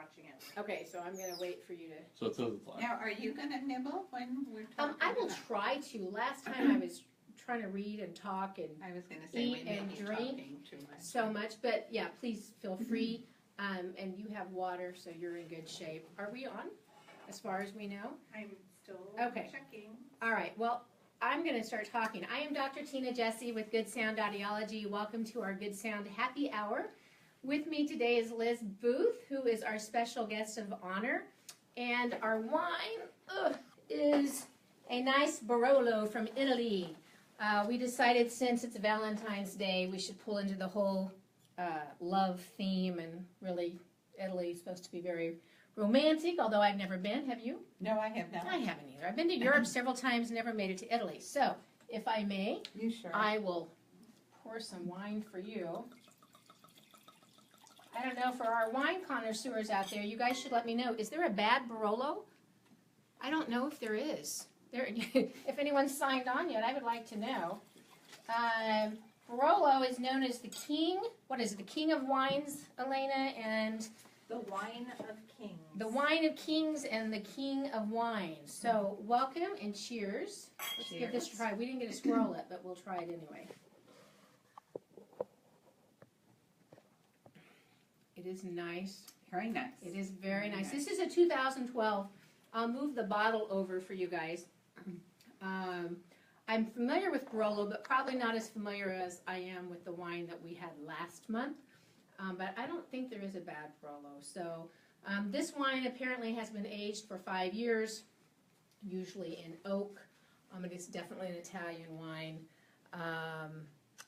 watching it. Okay, so I'm going to wait for you to... So it says it's live. Now, are you going to nibble when we're talking? I will try to. Last time I was trying to read and talk and I was going to say eat we may and be drink talking too much. so much, but yeah, please feel free. And you have water, so you're in good shape. Are we on, as far as we know? I'm still checking. All right, well, I'm going to start talking. I am Dr. Tina Jesse with Good Sound Audiology. Welcome to our Good Sound Happy Hour. With me today is Liz Booth, who is our special guest of honor. And our wine is a nice Barolo from Italy. We decided since it's Valentine's Day, we should pull into the whole love theme, and really Italy is supposed to be very romantic, although I've never been. Have you? No, I have not. I haven't either. I've been to Europe several times, never made it to Italy. So, if I may, You sure? I will pour some wine for you. I don't know, for our wine connoisseurs out there, you guys should let me know. Is there a bad Barolo? I don't know if there is. If anyone's signed on yet, I would like to know. Barolo is known as the king. What is it? The king of wines, Elena, and The wine of kings. the wine of kings and the king of wines. So welcome and cheers. Let's give this a try. We didn't get to swirl it, but we'll try it anyway. It is nice. Very nice. It is very nice. This is a 2012. I'll move the bottle over for you guys. I'm familiar with Barolo, but probably not as familiar as I am with the wine that we had last month. But I don't think there is a bad Barolo. So this wine apparently has been aged for 5 years, usually in oak. It is definitely an Italian wine.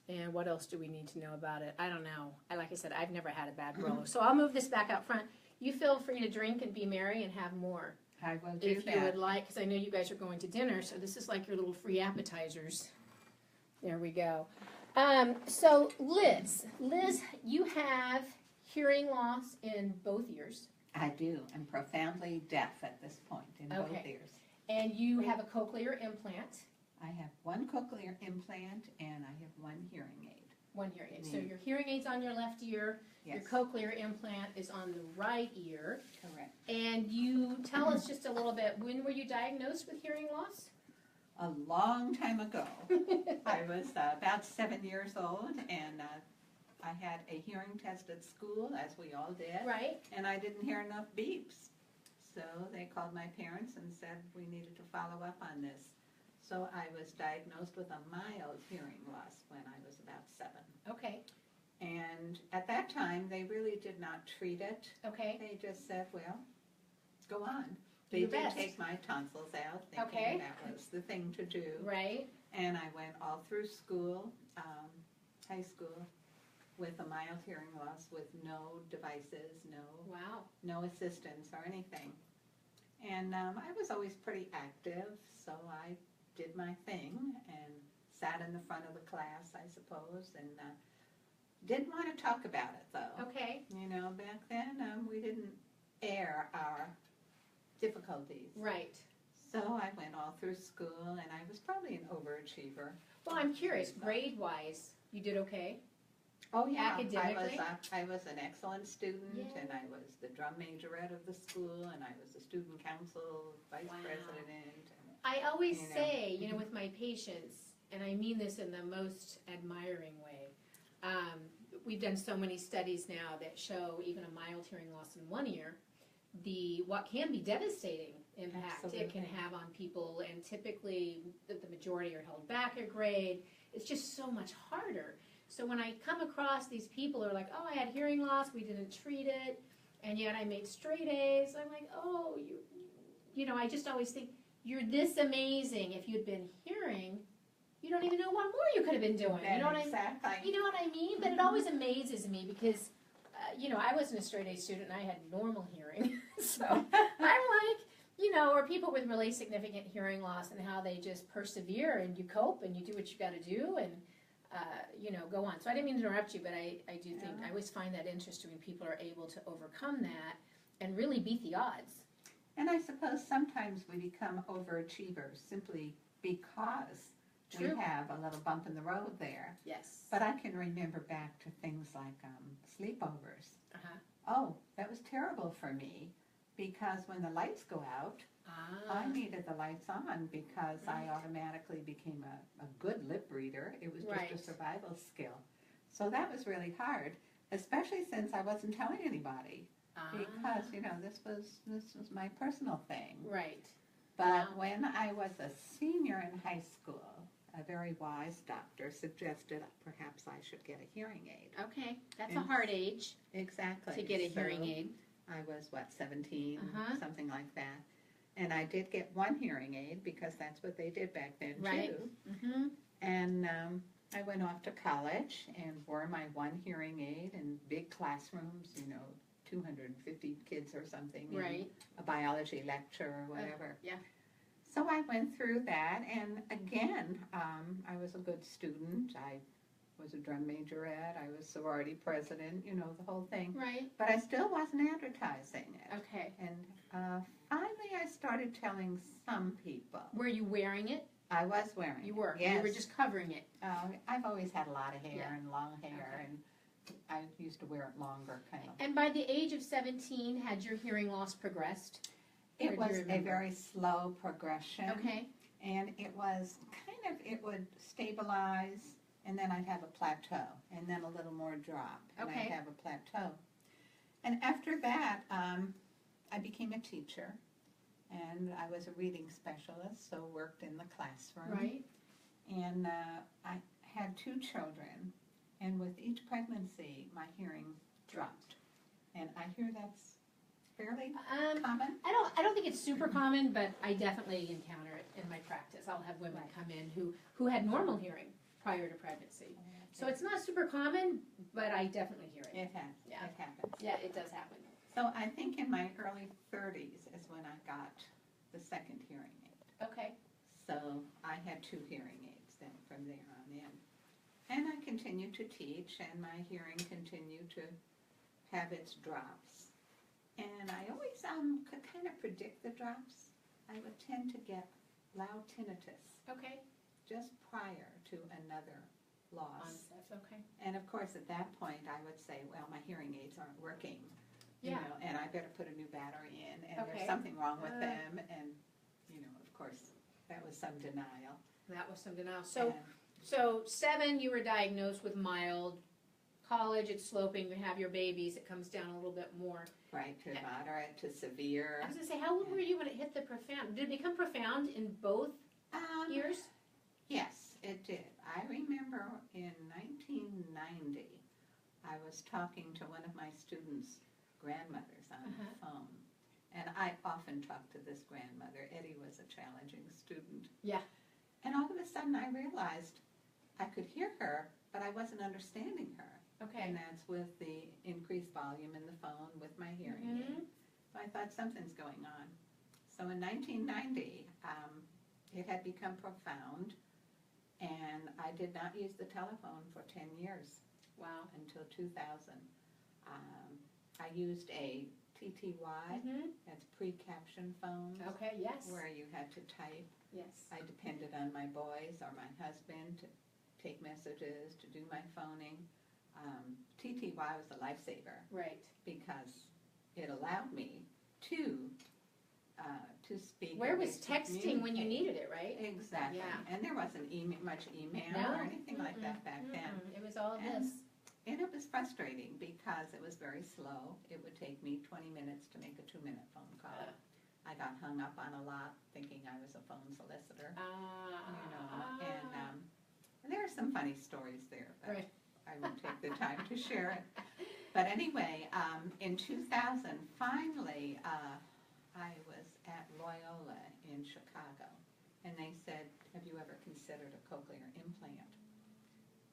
And what else do we need to know about it? I don't know. Like I said, I've never had a bad Barolo. So I'll move this back out front. You feel free to drink and be merry and have more. I will do If that. you would like, because I know you guys are going to dinner, so this is like your little free appetizers. There we go. So Liz, you have hearing loss in both ears. I do. I'm profoundly deaf at this point in both ears. And you have a cochlear implant. I have one cochlear implant and I have one hearing aid. One hearing aid. So your hearing aid's on your left ear. Yes. Your cochlear implant is on the right ear. Correct. And you tell us just a little bit, when were you diagnosed with hearing loss? A long time ago. I was about 7 years old, and I had a hearing test at school, as we all did. Right. And I didn't hear enough beeps. So they called my parents and said we needed to follow up on this. So I was diagnosed with a mild hearing loss when I was about 7. Okay. And at that time, they really did not treat it. Okay. They just said, well, go on. They Your did best. take my tonsils out, thinking Okay. that was the thing to do. Right. And I went all through school, high school, with a mild hearing loss, with no devices, Wow. no assistance or anything. And I was always pretty active, so I did my thing and sat in the front of the class, I suppose, and didn't want to talk about it, though. Okay. You know, back then we didn't air our difficulties. Right. So I went all through school, and I was probably an overachiever. Well, I'm curious, grade-wise, you did okay? Oh, yeah. Academically? I was an excellent student, Yeah. and I was the drum majorette of the school, and I was the student council vice president. I always You know. say, with my patients, and I mean this in the most admiring way, we've done so many studies now that show even a mild hearing loss in one ear, what can be devastating impact it can have on people, and typically the majority are held back a grade. It's just so much harder. So when I come across these people who are like, oh, I had hearing loss, we didn't treat it, and yet I made straight A's, I'm like, oh, I just always think, you're this amazing. If you'd been hearing, you don't even know what more you could have been doing. You know what I mean? But it always amazes me because, I wasn't a straight A student and I had normal hearing. So I'm like, or people with really significant hearing loss and how they just persevere and you cope and you do what you got to do and, go on. So I didn't mean to interrupt you, but I do think, I always find that interesting when people are able to overcome that and really beat the odds. And I suppose sometimes we become overachievers simply because we have a little bump in the road there. Yes. But I can remember back to things like sleepovers. oh, that was terrible for me, because when the lights go out, I needed the lights on because I automatically became a good lip reader. It was just a survival skill. So that was really hard, especially since I wasn't telling anybody, because, you know, this was my personal thing. Right. But when I was a senior in high school, a very wise doctor suggested perhaps I should get a hearing aid. Okay, that's a hard age. Exactly. To get a hearing aid. I was, 17, something like that. And I did get one hearing aid because that's what they did back then, too. Mm-hmm. And I went off to college and wore my one hearing aid in big classrooms, you know, 250 kids or something. Right. A biology lecture or whatever. Yeah. So I went through that, and again, I was a good student. I was a drum majorette. I was sorority president, you know, the whole thing. Right. But I still wasn't advertising it. Okay. And finally I started telling some people. Were you wearing it? I was wearing it. You were? Yes. You were just covering it? I've always had a lot of hair and long hair, Okay. and I used to wear it longer, kind of. And by the age of 17, had your hearing loss progressed? It Or do was you a remember? very slow progression. Okay. And it was kind of, it would stabilize, and then I'd have a plateau, and then a little more drop, and Okay. I'd have a plateau. And after that, I became a teacher, and I was a reading specialist, so worked in the classroom. Right. And I had 2 children, and with each pregnancy, my hearing dropped. And I hear that's fairly common. I don't think it's super common, but I definitely encounter it in my practice. I'll have women come in who had normal hearing prior to pregnancy. So it's not super common, but I definitely hear it. It has. Yeah. It happens. Yeah, it does happen. So I think in my early 30s is when I got the second hearing aid. Okay. So I had 2 hearing aids then from there on in. And I continued to teach, and my hearing continued to have its drops. And I always could kind of predict the drops. I would tend to get loud tinnitus Okay. just prior to another loss. Onset. Okay. And of course, at that point, I would say, well, my hearing aids aren't working. You Yeah. know, and I better put a new battery in, and Okay. there's something wrong with them, and, you know, of course, that was some denial. That was something else. And, So 7, you were diagnosed with mild. College, it's sloping. You have your babies. It comes down a little bit more. right, to moderate to severe. I was gonna say, how old were you when it hit the profound? Did it become profound in both years? Yes, it did. I remember in 1990, I was talking to one of my students' grandmothers on the phone. And I often talk to this grandmother. Eddie was a challenging student. Yeah. And all of a sudden I realized I could hear her, but I wasn't understanding her. Okay. And that's with the increased volume in the phone with my hearing aid. So I thought something's going on. So in 1990, it had become profound, and I did not use the telephone for 10 years. Wow. Until 2000. I used a TTY, that's pre-caption phones, Okay, yes. where you had to type. Yes. I depended on my boys or my husband to take messages, to do my phoning. TTY was a lifesaver Right. because it allowed me to speak. Where or was to texting when you communicate. needed it, right? Exactly. Yeah. And there wasn't much email No. or anything like that back then. It was all of And- this. And it was frustrating because it was very slow. It would take me 20 minutes to make a 2-minute phone call. I got hung up on a lot thinking I was a phone solicitor, you know, and there are some funny stories there, but Right. I won't take the time to share it. But anyway, in 2000, finally, I was at Loyola in Chicago, and they said, have you ever considered a cochlear implant?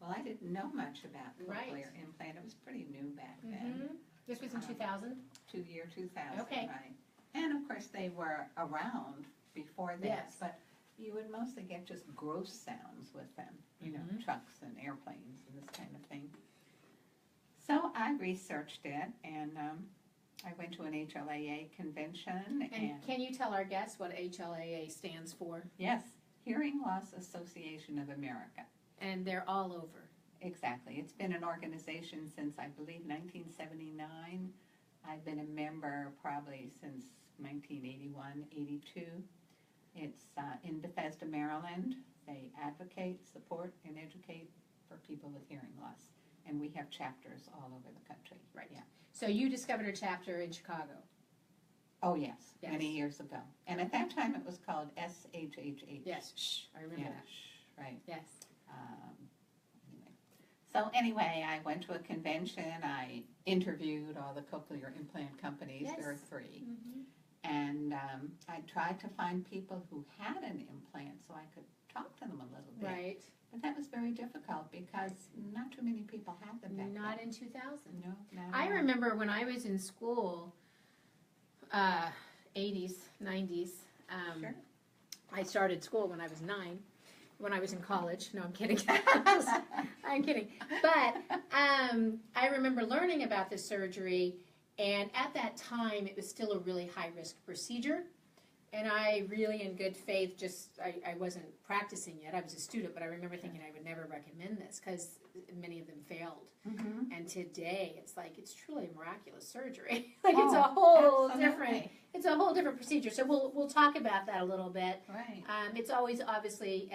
Well, I didn't know much about cochlear implant. It was pretty new back then. This was in 2000? Year 2000, Okay. right. And of course, they were around before that, Yes. but you would mostly get just gross sounds with them, you know, trucks and airplanes and this kind of thing. So I researched it, and I went to an HLAA convention. And can you tell our guests what HLAA stands for? Yes, Hearing Loss Association of America. And they're all over. Exactly. It's been an organization since, I believe, 1979. I've been a member probably since 1981, 82. It's in Bethesda, Maryland. They advocate, support, and educate for people with hearing loss. And we have chapters all over the country. Right. Yeah. So you discovered a chapter in Chicago. Oh, yes, Yes. many years ago. And at that time, it was called SHHH. Yes, shh, I remember Yeah, that. right. Yes. Anyway. So anyway, I went to a convention. I interviewed all the cochlear implant companies. Yes. There are 3. Mm-hmm. And I tried to find people who had an implant so I could talk to them a little bit. Right. But that was very difficult because not too many people had them back Not then. in 2000. No, not I at all. remember when I was in school, 80s, 90s. Sure. I started school when I was 9. When I was in college. No, I'm kidding. I'm kidding. But I remember learning about this surgery, and at that time, it was still a really high-risk procedure. And I really, in good faith, I wasn't practicing yet. I was a student, but I remember thinking I would never recommend this because many of them failed. Mm-hmm. And today, it's truly a miraculous surgery. It's a whole different. It's a whole different procedure. So we'll talk about that a little bit. Right. It's always obviously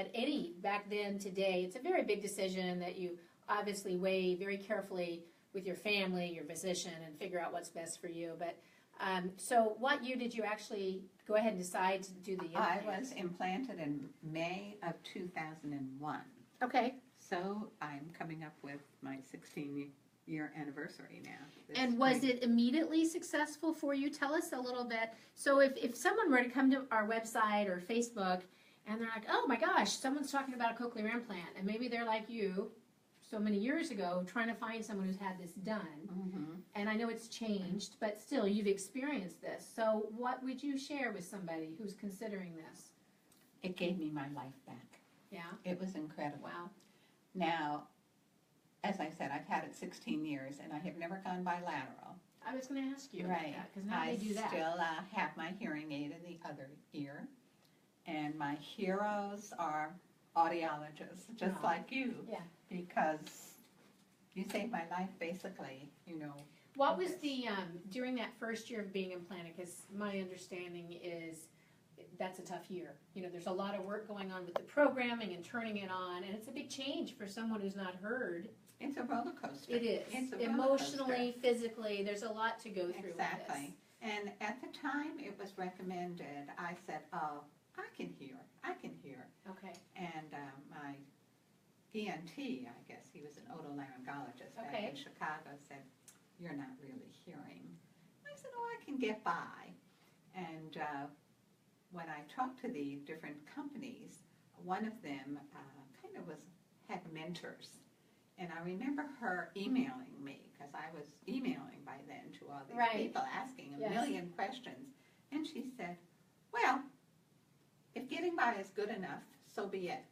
back then, today, it's a very big decision that you obviously weigh very carefully with your family, your physician, and figure out what's best for you. But so what year did you actually go ahead and decide to do the implant? I was implanted in May of 2001. Okay. So I'm coming up with my 16-year anniversary now. And was it immediately successful for you? Tell us a little bit. So if someone were to come to our website or Facebook and they're like, oh my gosh, someone's talking about a cochlear implant, and maybe they're like you so many years ago trying to find someone who's had this done, and I know it's changed, but still you've experienced this. So what would you share with somebody who's considering this? It gave me my life back. Yeah? It was incredible. Wow. Now, as I said, I've had it 16 years, and I have never gone bilateral. I was going to ask you about that, because now I they do that. still have my hearing aid in the other ear, and my heroes are audiologists, just Oh. like you. Yeah. Because you saved my life, basically, What was the, during that first year of being implanted, because my understanding is that's a tough year. There's a lot of work going on with the programming and turning it on, and it's a big change for someone who's not heard. It's a roller coaster. It is. It's a roller Emotionally, coaster. physically, there's a lot to go through Exactly. And at the time it was recommended, I said, oh, I can hear. with this. Okay. And my ENT, I guess, he was an otolaryngologist back Okay. in Chicago, said, you're not really hearing. I said, oh, I can get by. And when I talked to the different companies, one of them kind of had mentors. And I remember her emailing me, because I was emailing by then to all these Right. people asking a Yes. million questions. And she said, well, if getting by is good enough, so be it.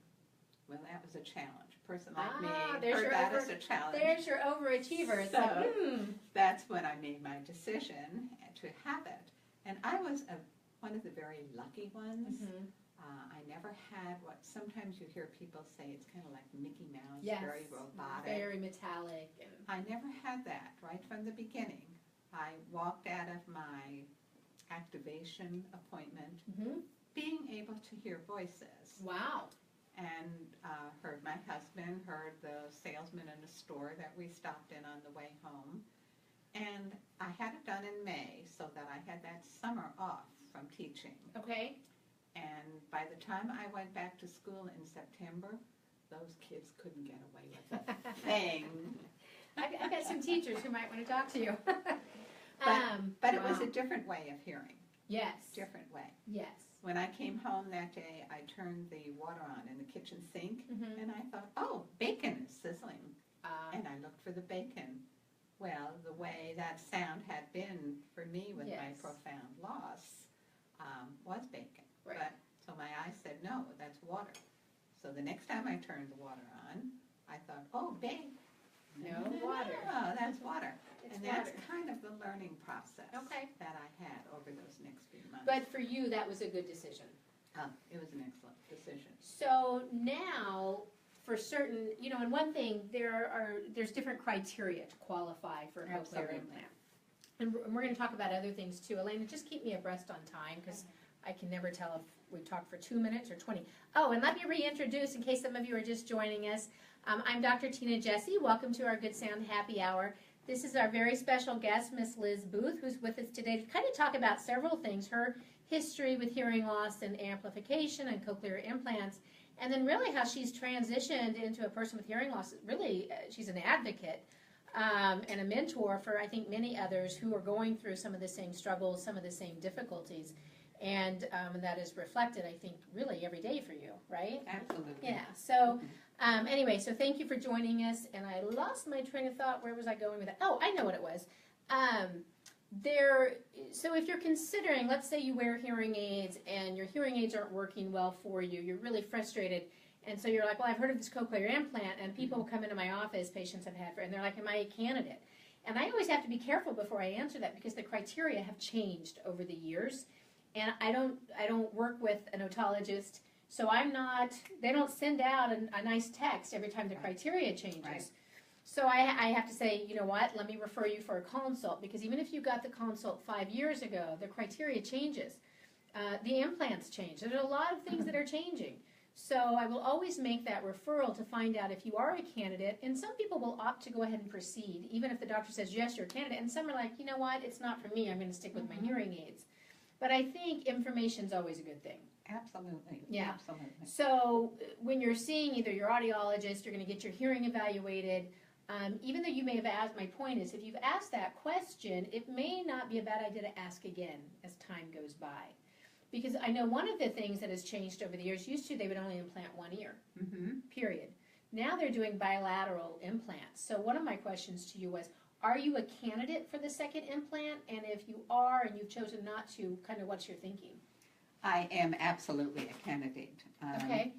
Well, that was a challenge. A person like me there's heard that as a challenge. There's your overachiever. It's So- like, That's when I made my decision to have it. And I was one of the very lucky ones. I never had what sometimes you hear people say, it's kind of like Mickey Mouse, Yes. very robotic. very metallic. And I never had that right from the beginning. I walked out of my activation appointment being able to hear voices. Wow. And heard my husband, heard the salesman in the store that we stopped in on the way home. And I had it done in May so that I had that summer off from teaching. Okay. And by the time I went back to school in September, those kids couldn't get away with a thing. I've got some teachers who might want to talk to you. But it was wow. a different way of hearing. Yes. Different way. Yes. When I came home that day, I turned the water on in the kitchen sink, and I thought, oh, bacon is sizzling. And I looked for the bacon. Well, the way that sound had been for me with my Yes. profound loss was bacon. Right. But so my eyes said, no, that's water. So the next time I turned the water on, I thought, oh, babe. No water. No, that's water. It's And water. that's kind of the learning process Okay. that I had over those next few months. But for you, that was a good decision. It was an excellent decision. So now, for certain, and one thing, there's different criteria to qualify for a cochlear Absolutely. implant. And we're going to talk about other things too. Elena, just keep me abreast on time because I can never tell if we've talked for 2 minutes or 20. Oh, and let me reintroduce in case some of you are just joining us. I'm Dr. Tina Jesse. Welcome to our Good Sound Happy Hour. This is our very special guest, Miss Liz Booth, who's with us today to kind of talk about several things, her history with hearing loss and amplification and cochlear implants, and then really how she's transitioned into a person with hearing loss. Really, she's an advocate and a mentor for, I think, many others who are going through some of the same struggles, some of the same difficulties. And that is reflected, I think, really every day for you, right? Absolutely. Yeah. So anyway, so thank you for joining us. And I lost my train of thought. Where was I going with that? Oh, I know what it was. So if you're considering, let's say you wear hearing aids and your hearing aids aren't working well for you, you're really frustrated. And so you're like, well, I've heard of this cochlear implant, and people come into my office, patients have had, and they're like, am I a candidate? And I always have to be careful before I answer that because the criteria have changed over the years. And I don't work with an otologist, so they don't send out a nice text every time the criteria changes. Right. So I have to say, you know what, let me refer you for a consult, because even if you got the consult 5 years ago, the criteria changes. The implants change. There's a lot of things that are changing. So I will always make that referral to find out if you are a candidate, and some people will opt to go ahead and proceed, even if the doctor says, yes, you're a candidate, and some are like, you know what, it's not for me, I'm going to stick with my hearing aids. But I think information's always a good thing. Absolutely. Yeah. Absolutely. So when you're seeing either your audiologist, you're going to get your hearing evaluated. Even though you may have asked, my point is, if you've asked that question, it may not be a bad idea to ask again as time goes by. Because I know one of the things that has changed over the years, used to they would only implant one ear, period. Now they're doing bilateral implants. So one of my questions to you was, are you a candidate for the second implant? And if you are and you've chosen not to, kind of what's your thinking? I am absolutely a candidate. Okay.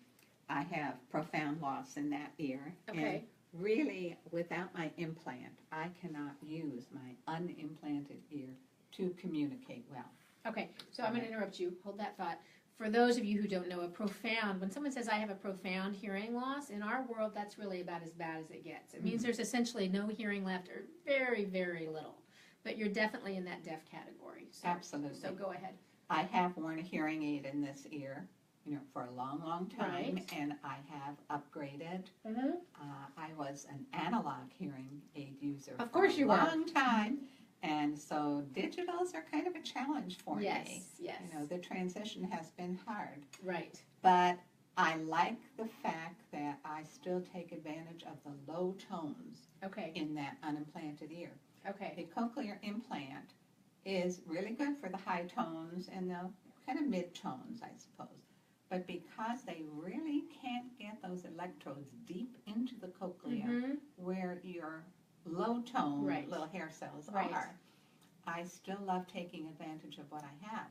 I have profound loss in that ear. Okay. And really, without my implant, I cannot use my unimplanted ear to communicate well. Okay, so I'm going to interrupt you. Hold that thought. For those of you who don't know, when someone says I have a profound hearing loss, in our world, that's really about as bad as it gets. It means there's essentially no hearing left, or very, very little. But you're definitely in that deaf category. So, absolutely. So go ahead. I have worn a hearing aid in this ear, for a long, long time, right. And I have upgraded. I was an analog hearing aid user for a long time. And so digitals are kind of a challenge for me. Yes. The transition has been hard. Right. But I like the fact that I still take advantage of the low tones in that unimplanted ear. Okay. The cochlear implant is really good for the high tones and the kind of mid tones, I suppose. But because they really can't get those electrodes deep into the cochlea where your low tone little hair cells are, I still love taking advantage of what I have.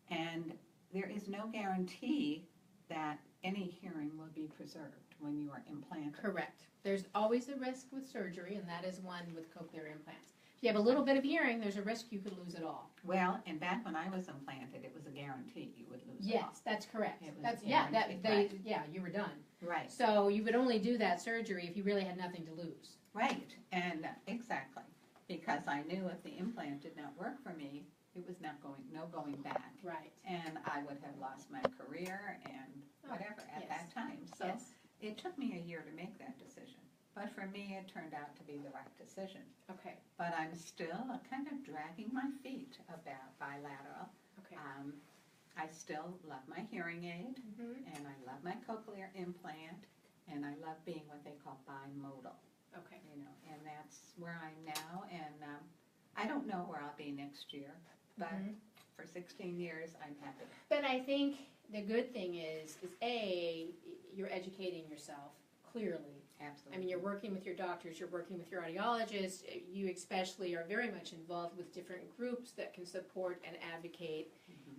And there is no guarantee that any hearing will be preserved when you are implanted. Correct. There's always a risk with surgery, and that is one with cochlear implants. If you have a little bit of hearing, there's a risk you could lose it all. Well, and back when I was implanted, it was a guarantee you would lose it all. Yes, that's correct. That's you were done. Right. So you would only do that surgery if you really had nothing to lose. Right, and exactly, because I knew if the implant did not work for me, it was no going back. Right. And I would have lost my career and whatever at that time. So it took me a year to make that decision. But for me, it turned out to be the right decision. Okay. But I'm still kind of dragging my feet about bilateral. Okay. I still love my hearing aid, and I love my cochlear implant, and I love being what they call bimodal. Okay. And that's where I'm now, and I don't know where I'll be next year, but for 16 years, I'm happy. But I think the good thing is you're educating yourself clearly. Absolutely. I mean, you're working with your doctors, you're working with your audiologist, you especially are very much involved with different groups that can support and advocate.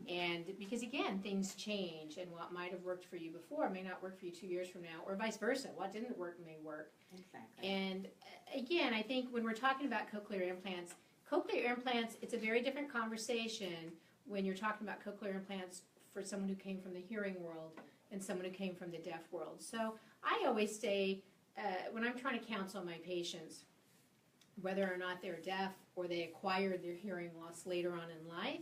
And because, again, things change, and what might have worked for you before may not work for you 2 years from now, or vice versa. What didn't work may work. Exactly. And, again, I think when we're talking about cochlear implants, it's a very different conversation when you're talking about cochlear implants for someone who came from the hearing world and someone who came from the deaf world. So I always say, when I'm trying to counsel my patients, whether or not they're deaf or they acquired their hearing loss later on in life,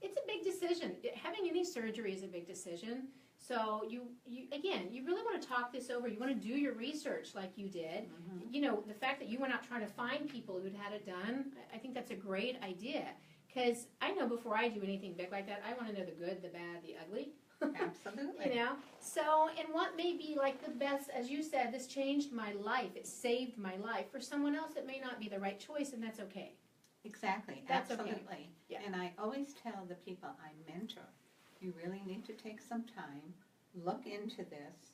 it's a big decision. Having any surgery is a big decision. So you really want to talk this over. You want to do your research like you did. Mm-hmm. You know, the fact that you went out trying to find people who'd had it done, I think that's a great idea. Because I know before I do anything big like that, I want to know the good, the bad, the ugly. Absolutely. You know? So, and what may be like the best, as you said, this changed my life. It saved my life. For someone else, it may not be the right choice, and that's okay. Exactly. That's Absolutely. okay. Yeah. And I always tell the people I mentor, you really need to take some time, look into this,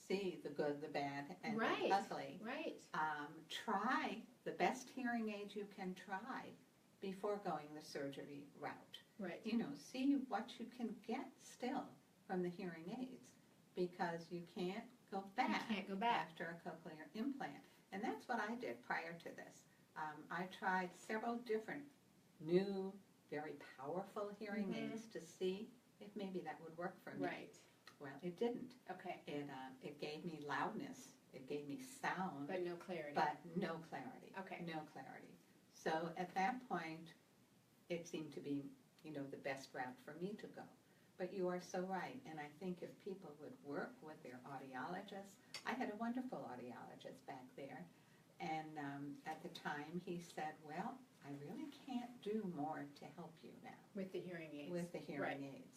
see the good, the bad, and the ugly. Right. Try the best hearing aid you can try before going the surgery route. Right. You know, see what you can get still from the hearing aids, because you can't go back, after a cochlear implant. And that's what I did prior to this. I tried several different new, very powerful hearing aids to see if maybe that would work for me. Right. Well, it didn't. Okay. It gave me loudness, it gave me sound, But no clarity. but no clarity. Okay. No clarity. So at that point, it seemed to be, you know, the best route for me to go. But you are so right, and I think if people would work with their audiologist, I had a wonderful audiologist back there, and at the time he said, well, I really can't do more to help you now. With the hearing aids. With the hearing aids.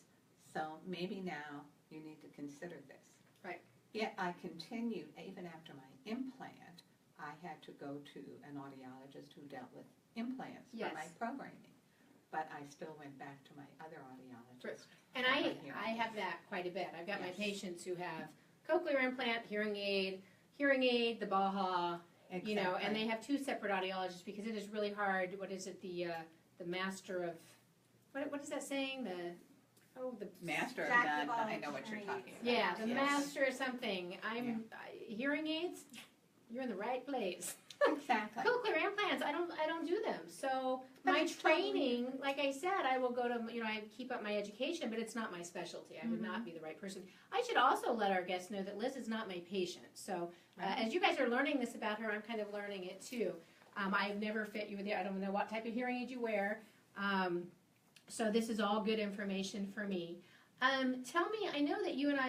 So maybe now you need to consider this. Right. Yet I continued, even after my implant, I had to go to an audiologist who dealt with implants for my programming. But I still went back to my other audiologist. And I have that quite a bit. I've got my patients who have cochlear implant, hearing aid, the Baha, you know, and they have two separate audiologists because it is really hard. What is it? The master of, what is that saying? The master of none. I know what you're talking about. Yeah, the master of something. Hearing aids. You're in the right place. Exactly. Cochlear implants, I don't do them. So my training, like I said, I will go to, you know, I keep up my education, but it's not my specialty. I would not be the right person. I should also let our guests know that Liz is not my patient. So as you guys are learning this about her, I'm kind of learning it too. I've never fit you with I don't know what type of hearing aid you wear. So this is all good information for me. Tell me, I know that you and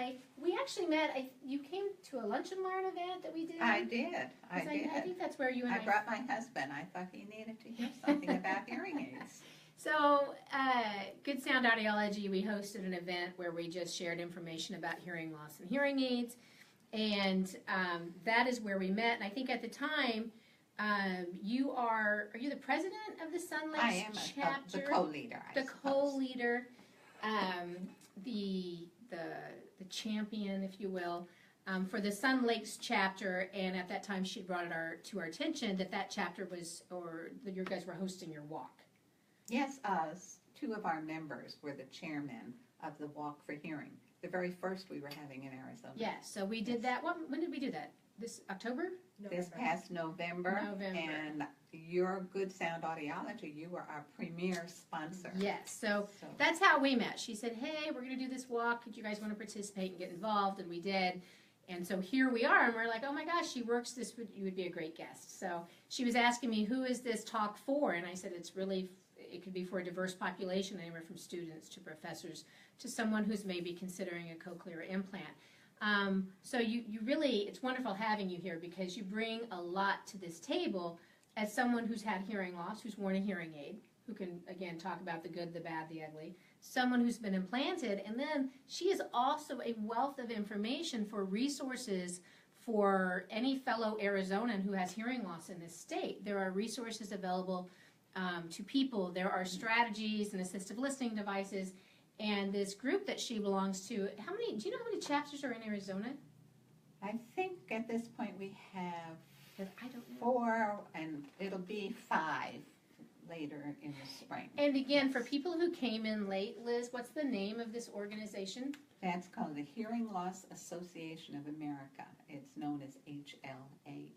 we actually met, you came to a Lunch and Learn event that we did? I did. I think that's where you and I brought my husband. I thought he needed to hear something about hearing aids. So, Good Sound Audiology, we hosted an event where we just shared information about hearing loss and hearing aids, and that is where we met, and I think at the time, are you the president of the Sun Lakes I am chapter? The co-leader, The co-leader. The champion, if you will, for the Sun Lakes chapter, and at that time she brought it to our attention that chapter was, or that you guys were hosting your walk. Yes, two of our members were the chairmen of the Walk for Hearing, the very first we were having in Arizona. Yes, so we did that. When did we do that? This October? This past November. And your Good Sound Audiology, you were our premier sponsor. Yes, so that's how we met. She said, hey, we're going to do this walk. Did you guys want to participate and get involved? And we did. And so here we are, and we're like, oh my gosh, she works this, you would be a great guest. So she was asking me, who is this talk for? And I said, it could be for a diverse population, anywhere from students to professors to someone who's maybe considering a cochlear implant. So you really, it's wonderful having you here because you bring a lot to this table as someone who's had hearing loss, who's worn a hearing aid, who can, again, talk about the good, the bad, the ugly, someone who's been implanted, and then she is also a wealth of information for resources for any fellow Arizonan who has hearing loss in this state. There are resources available to people. There are strategies and assistive listening devices. And this group that she belongs to, do you know how many chapters are in Arizona? I think at this point we have I don't know. 4, and it'll be 5 later in the spring. And again, for people who came in late, Liz, what's the name of this organization? That's called the Hearing Loss Association of America. It's known as HLAA.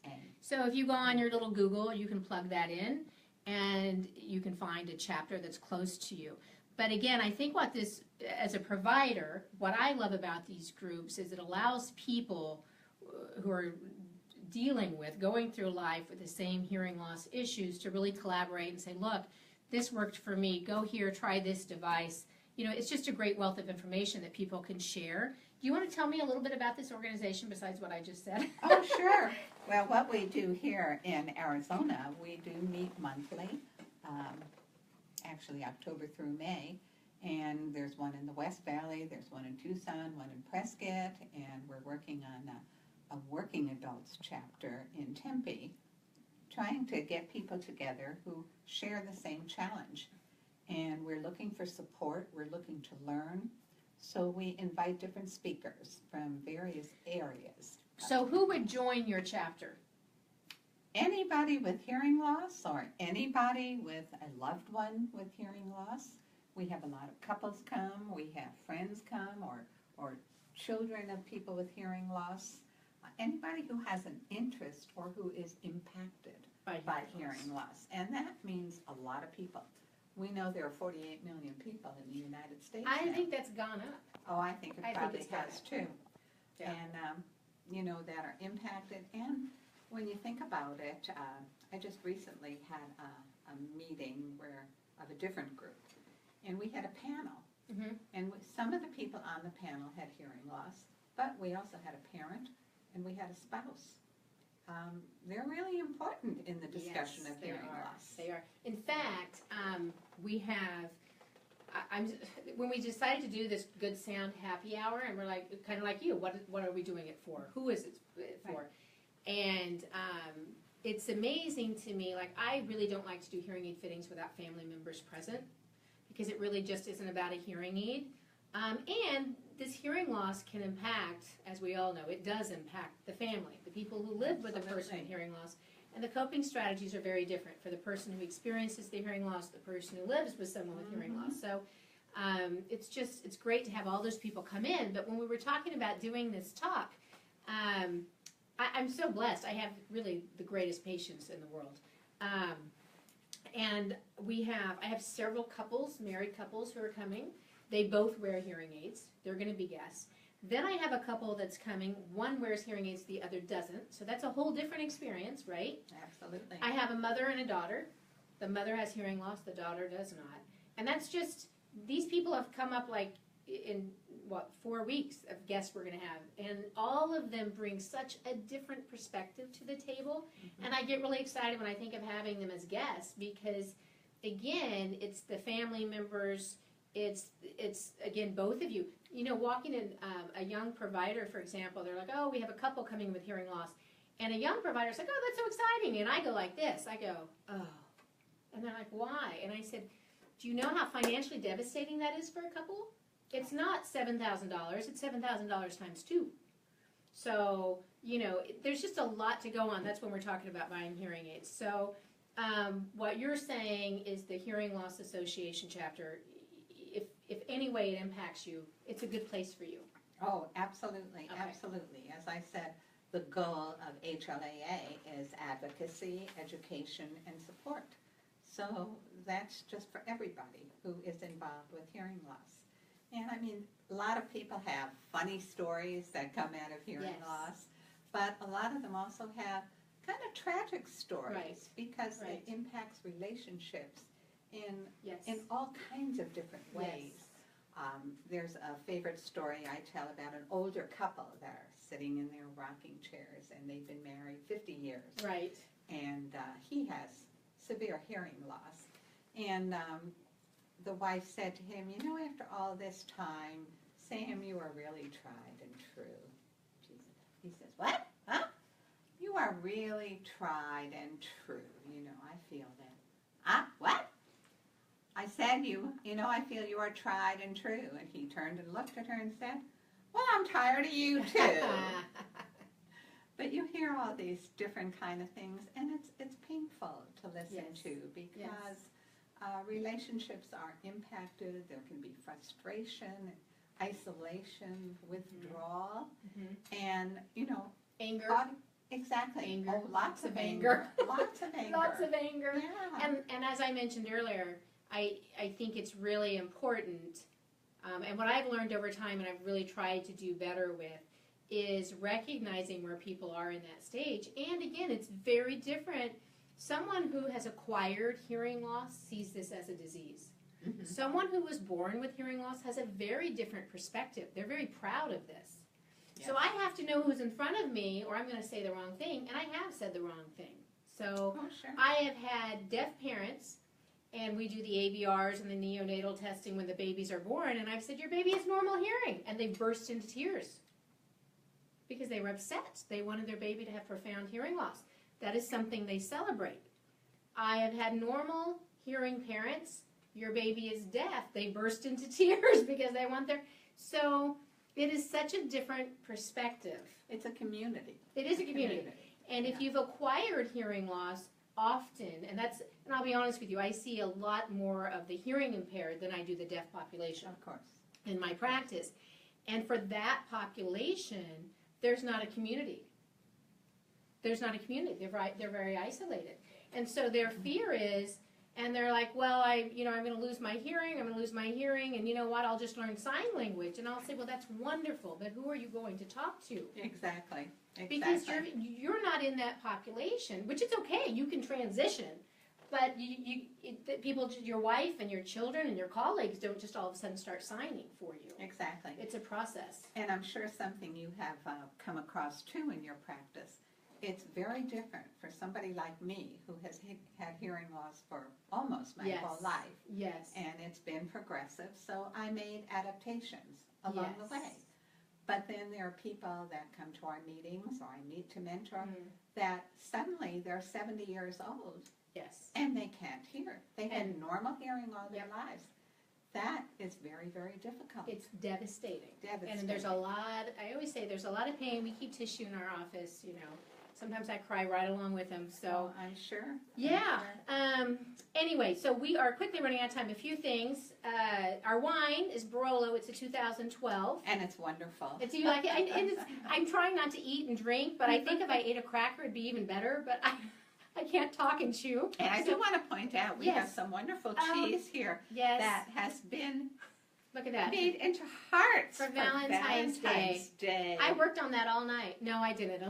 So if you go on your little Google, you can plug that in, and you can find a chapter that's close to you. But again, I think as a provider, what I love about these groups is it allows people who are dealing with, going through life with the same hearing loss issues, to really collaborate and say, look, this worked for me, go here, try this device. You know, it's just a great wealth of information that people can share. Do you want to tell me a little bit about this organization besides what I just said? Oh, sure. Well, what we do here in Arizona, we do meet monthly, actually October through May, and there's one in the West Valley, there's one in Tucson, one in Prescott, and we're working on a working adults chapter in Tempe, trying to get people together who share the same challenge. And we're looking for support, we're looking to learn, so we invite different speakers from various areas. So who would join your chapter? Anybody with hearing loss or anybody with a loved one with hearing loss. We have a lot of couples come, we have friends come, or children of people with hearing loss. Anybody who has an interest or who is impacted by hearing loss. And that means a lot of people. We know there are 48 million people in the United States I now. think that's gone up. Oh, I think it probably it's gone has up. too. Yeah. And, you know, that are impacted. And when you think about it, I just recently had a meeting of a different group. And we had a panel. Mm-hmm. And some of the people on the panel had hearing loss, but we also had a parent and we had a spouse. They're really important in the discussion of hearing loss. They are. In fact, we have, when we decided to do this Good Sound Happy Hour, and we're like, kind of like you, what are we doing it for? Who is it for? Right. And it's amazing to me, like I really don't like to do hearing aid fittings without family members present, because it really just isn't about a hearing aid. And this hearing loss can impact, as we all know, it does impact the family, the people who live with a person with hearing loss. And the coping strategies are very different for the person who experiences the hearing loss, the person who lives with someone with hearing loss. So it's great to have all those people come in. But when we were talking about doing this talk, I'm so blessed. I have really the greatest patients in the world. And I have several couples, married couples who are coming. They both wear hearing aids. They're going to be guests. Then I have a couple that's coming. One wears hearing aids, the other doesn't. So that's a whole different experience, right? Absolutely. I have a mother and a daughter. The mother has hearing loss, the daughter does not. And that's just, these people have come up like in, 4 weeks of guests we're going to have. And all of them bring such a different perspective to the table. Mm-hmm. And I get really excited when I think of having them as guests because, again, it's the family members. It's again, both of you. You know, walking in a young provider, for example, they're like, oh, we have a couple coming with hearing loss. And a young provider's like, oh, that's so exciting. And I go like this. I go, oh. And they're like, why? And I said, do you know how financially devastating that is for a couple? It's not $7,000. It's $7,000 times 2. So, you know, there's just a lot to go on. That's when we're talking about buying hearing aids. So what you're saying is the Hearing Loss Association chapter, if any way it impacts you, it's a good place for you. Oh, absolutely, okay. Absolutely. As I said, the goal of HLAA is advocacy, education, and support. So that's just for everybody who is involved with hearing loss. And I mean, a lot of people have funny stories that come out of hearing loss, but a lot of them also have kind of tragic stories because it impacts relationships in all kinds of different ways. Yes. There's a favorite story I tell about an older couple that are sitting in their rocking chairs and they've been married 50 years. Right. And he has severe hearing loss. And the wife said to him, you know, after all this time, Sam, you are really tried and true. He says, what? Huh? You are really tried and true. You know, I feel that. What? I said you know, I feel you are tried and true. And he turned and looked at her and said, well, I'm tired of you too. But you hear all these different kind of things, and it's painful to listen to because relationships are impacted. There can be frustration, isolation, withdrawal, and, you know, anger. Exactly. Anger. Oh, lots of anger. Lots of anger. Lots of anger. Yeah. And as I mentioned earlier, I think it's really important, and what I've learned over time and I've really tried to do better with, is recognizing where people are in that stage. And again, it's very different. Someone who has acquired hearing loss sees this as a disease. Mhm. Someone who was born with hearing loss has a very different perspective. They're very proud of this. Yes. So I have to know who's in front of me, or I'm going to say the wrong thing, and I have said the wrong thing. So Oh, sure. I have had deaf parents, and we do the ABRs and the neonatal testing when the babies are born, and I've said, your baby has normal hearing, and they burst into tears because they were upset. They wanted their baby to have profound hearing loss. That is something they celebrate. I have had normal hearing parents. Your baby is deaf. They burst into tears because they want their... So it is such a different perspective. It's a community. It is a community. And if Yeah. you've acquired hearing loss often, and I'll be honest with you, I see a lot more of the hearing impaired than I do the deaf population Of course. in my practice. And for that population, there's not a community. There's not a community. They're very isolated. And so their fear is, and they're like, well, I'm going to lose my hearing, and you know what, I'll just learn sign language. And I'll say, well, that's wonderful, but who are you going to talk to? Exactly. Because you're not in that population, which is okay, you can transition, but people, your wife and your children and your colleagues don't just all of a sudden start signing for you. Exactly. It's a process. And I'm sure something you have come across too in your practice. It's very different for somebody like me who has had hearing loss for almost my whole life. Yes. And it's been progressive, so I made adaptations along the Yes. way. But then there are people that come to our meetings, or I meet to mentor, Mm. that suddenly they're 70 years old Yes. and they can't hear. They had And- normal hearing all their Yep. lives. That is very, very difficult. It's devastating. Devastating. And there's a lot, I always say there's a lot of pain. We keep tissue in our office, Sometimes I cry right along with them, so. I'm sure. Yeah. I'm sure. Anyway, so we are quickly running out of time. A few things. Our wine is Barolo. It's a 2012. And it's wonderful. Do you like it? I'm trying not to eat and drink, but I think if I ate a cracker, it'd be even better. But I can't talk and chew. And I do want to point out, we have some wonderful cheese here Yes. that has been Look at that. made into hearts For Valentine's Day. I worked on that all night. No, I didn't.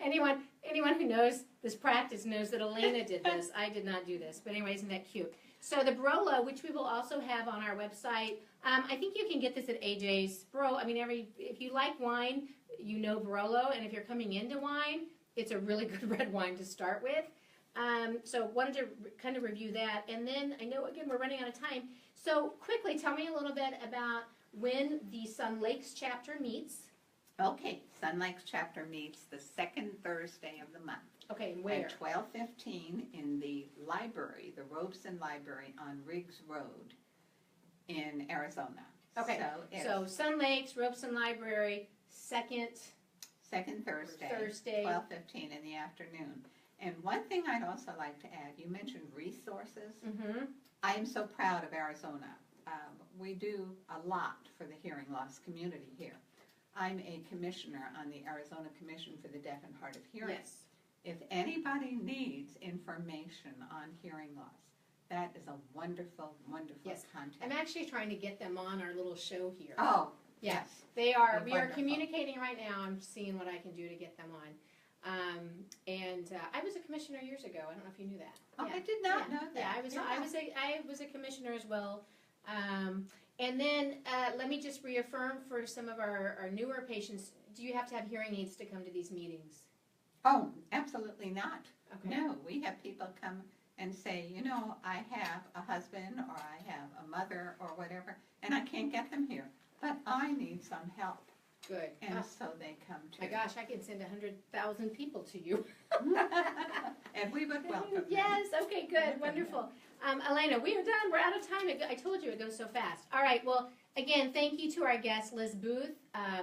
Anyone who knows this practice knows that Elena did this. I did not do this. But anyway, isn't that cute? So the Barolo, which we will also have on our website, I think you can get this at AJ's. If you like wine, you know Barolo, and if you're coming into wine, it's a really good red wine to start with. So wanted to kind of review that. And then I know, again, we're running out of time. So quickly, tell me a little bit about when the Sun Lakes chapter meets. Okay, Sun Lakes chapter meets the second Thursday of the month. Okay, where? At 12:15 in the library, the Robeson Library on Riggs Road in Arizona. Okay, so Sun Lakes, Robeson Library, second Thursday, Thursday. 12:15 in the afternoon. And one thing I'd also like to add, you mentioned resources. Mm-hmm. I am so proud of Arizona. We do a lot for the hearing loss community here. I'm a commissioner on the Arizona Commission for the Deaf and Hard of Hearing. Yes. If anybody needs information on hearing loss, that is a wonderful, wonderful Yes. contact. I'm actually trying to get them on our little show here. Oh, Yeah. yes. We are Wonderful. communicating right now. I'm seeing what I can do to get them on. I was a commissioner years ago. I don't know if you knew that. Oh, Yeah. I did not know that. Yeah, I was a commissioner as well. And then let me just reaffirm for some of our newer patients, do you have to have hearing aids to come to these meetings? Oh, absolutely not. Okay. No, we have people come and say, I have a husband or I have a mother or whatever, and I can't get them here, but I need some help. Good. And so they come to. My gosh, I can send 100,000 people to you. And we would welcome them. Yes, okay, good, wonderful. Elena, we are done. We're out of time. I told you it goes so fast. All right, well, again, thank you to our guest, Liz Booth.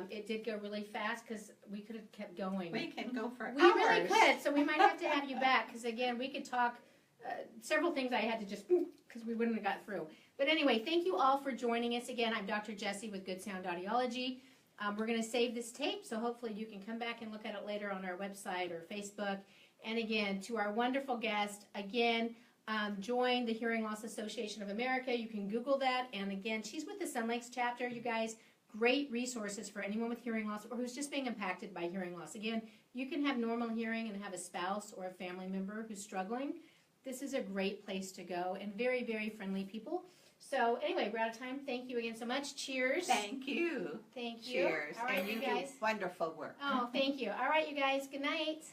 It did go really fast because we could have kept going. We can go for We hours. really could, so we might have to have you back because, again, we could talk several things I had to just, because we wouldn't have got through. But anyway, thank you all for joining us. Again, I'm Dr. Jessie with Good Sound Audiology. We're going to save this tape, so hopefully you can come back and look at it later on our website or Facebook. And again, to our wonderful guest, again, join the Hearing Loss Association of America. You can Google that. And again, she's with the Sun Lakes chapter. You guys, great resources for anyone with hearing loss or who's just being impacted by hearing loss. Again, you can have normal hearing and have a spouse or a family member who's struggling. This is a great place to go, and very, very friendly people. So anyway, we're out of time. Thank you again so much. Cheers. Thank you. Thank you. Cheers. All right, and you you guys. do wonderful work. Oh, thank you. All right, you guys. Good night.